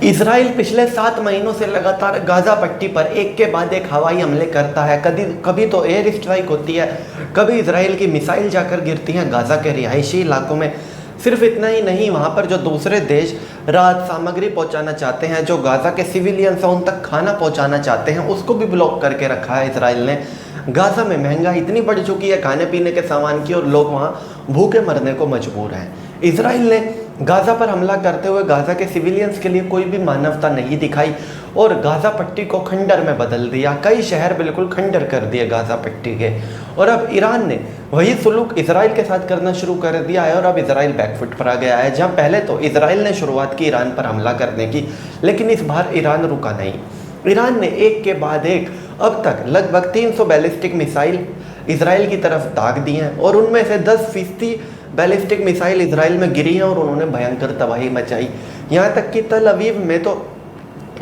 Israel पिछले 7 महीनों से लगातार गाज़ा पट्टी पर एक के बाद एक हवाई हमले करता है। कभी कभी तो एयर स्ट्राइक होती है, कभी इसराइल की मिसाइल जाकर गिरती हैं गाज़ा के रिहायशी इलाकों में। सिर्फ इतना ही नहीं, वहाँ पर जो दूसरे देश राहत सामग्री पहुँचाना चाहते हैं, जो गाज़ा के सिविलियंस हैं उन तक खाना पहुँचाना चाहते हैं, उसको भी ब्लॉक करके रखा है इसराइल ने। गाज़ा में महंगाई इतनी बढ़ चुकी है खाने पीने के सामान की, और लोग वहाँ भूखे मरने को मजबूर हैं। इसराइल ने गाज़ा पर हमला करते हुए गाज़ा के सिविलियंस के लिए कोई भी मानवता नहीं दिखाई और गाज़ा पट्टी को खंडर में बदल दिया। कई शहर बिल्कुल खंडर कर दिए गाज़ा पट्टी के। और अब ईरान ने वही सुलूक इसराइल के साथ करना शुरू कर दिया है और अब इसराइल बैकफुट पर आ गया है। जहां पहले तो इसराइल ने शुरुआत की ईरान पर हमला करने की, लेकिन इस बार ईरान रुका नहीं। ईरान ने एक के बाद एक अब तक लगभग 300 बैलिस्टिक मिसाइल इसराइल की तरफ दाग दी हैं और उनमें से 10% बैलिस्टिक मिसाइल इसराइल में गिरी हैं और उन्होंने भयंकर तबाही मचाई। यहाँ तक कि तल अवीव में तो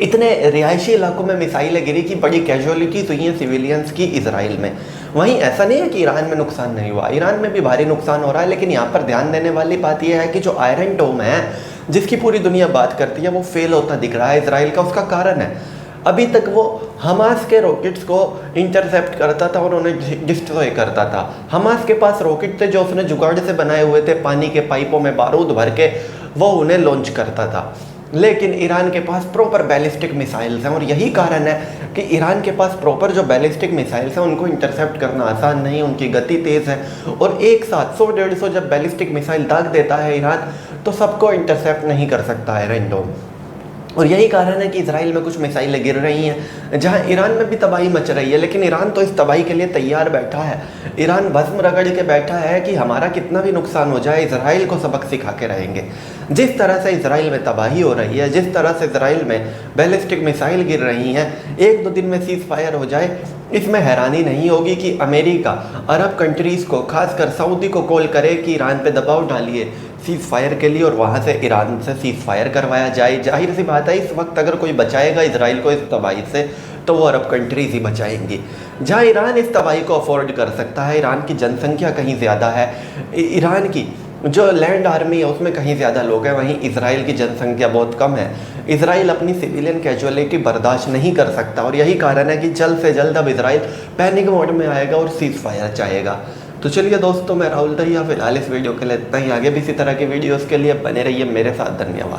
इतने रिहायशी इलाकों में मिसाइलें गिरी कि बड़ी कैजुअलिटीज हुई हैं सिविलियंस की इसराइल में। वहीं ऐसा नहीं है कि ईरान में नुकसान नहीं हुआ, ईरान में भी भारी नुकसान हो रहा है, लेकिन यहाँ पर ध्यान देने वाली बात यह है कि जो आयरन डोम है जिसकी पूरी दुनिया बात करती है वो फेल होता दिख रहा है इसराइल का। उसका कारण है अभी तक वो हमास के रॉकेट्स को इंटरसेप्ट करता था और उन्हें डिस्ट्रॉय करता था। हमास के पास रॉकेट थे जो उसने जुगाड़ से बनाए हुए थे, पानी के पाइपों में बारूद भर के वो उन्हें लॉन्च करता था। लेकिन ईरान के पास प्रॉपर बैलिस्टिक मिसाइल्स हैं और यही कारण है कि ईरान के पास प्रॉपर जो बैलिस्टिक मिसाइल्स हैं उनको इंटरसेप्ट करना आसान नहीं, उनकी गति तेज़ है। और एक साथ 100-150 जब बैलिस्टिक मिसाइल दाग देता है ईरान, तो सबको इंटरसेप्ट नहीं कर सकता है आयरन डोम। और यही कारण है कि इसराइल में कुछ मिसाइलें गिर रही हैं, जहां ईरान में भी तबाही मच रही है। लेकिन ईरान तो इस तबाही के लिए तैयार बैठा है। ईरान भस्म रगड़ के बैठा है कि हमारा कितना भी नुकसान हो जाए, इसराइल को सबक सिखा के रहेंगे। जिस तरह से इसराइल में तबाही हो रही है, जिस तरह से इसराइल में बैलिस्टिक मिसाइल गिर रही हैं, 1-2 दिन में सीज़ फायर हो जाए, इसमें हैरानी नहीं होगी कि अमेरिका अरब कंट्रीज़ को, खासकर सऊदी को कॉल करे कि ईरान पे दबाव डालिए सीज़ फायर के लिए और वहाँ से ईरान से सीज़ फायर करवाया जाए। जाहिर सी बात है इस वक्त अगर कोई बचाएगा इसराइल को इस तबाही से तो वो अरब कंट्रीज़ ही बचाएंगी। जहाँ ईरान इस तबाही को अफोर्ड कर सकता है, ईरान की जनसंख्या कहीं ज़्यादा है, ईरान की जो लैंड आर्मी है उसमें कहीं ज़्यादा लोग हैं, वहीं इसराइल की जनसंख्या बहुत कम है। इसराइल अपनी सिविलियन कैजुअलिटी बर्दाश्त नहीं कर सकता और यही कारण है कि जल्द से जल्द अब इसराइल पैनिक मोड में आएगा और सीज़ फायर चाहेगा। तो चलिए दोस्तों, मैं राहुल दहिया फिलहाल इस वीडियो के लिए इतना ही। आगे भी इसी तरह की वीडियोज़ के लिए बने रहिए मेरे साथ। धन्यवाद।